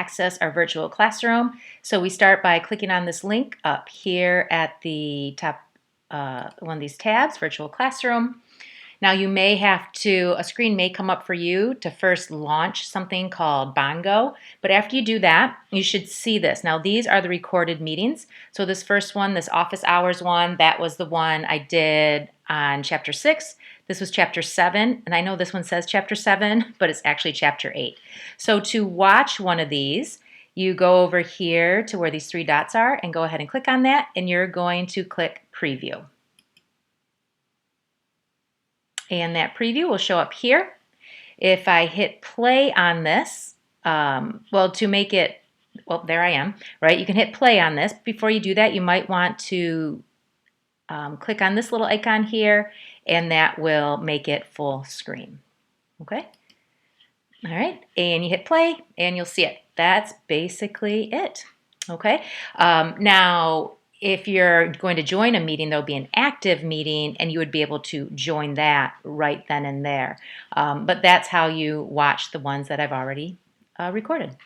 access our virtual classroom. So we start by clicking on this link up here at the top, one of these tabs, Virtual Classroom. Now you may have to, a screen may come up for you to first launch something called Bongo, but after you do that, you should see this. Now these are the recorded meetings. So this first one, this office hours one, that was the one I did on chapter 6. This was chapter 7, and I know this one says chapter 7, but it's actually chapter 8. So to watch one of these, you go over here to where these 3 dots are and go ahead and click on that, and you're going to click Preview. And that preview will show up here. If I hit play on this, well, to make it, well, there I am, right? You can hit play on this. Before you do that, you might want to click on this little icon here, and that will make it full screen. Okay? All right, and you hit play, and you'll see it. That's basically it. Okay? Now, if you're going to join a meeting, there'll be an active meeting, and you would be able to join that right then and there. But that's how you watch the ones that I've already recorded.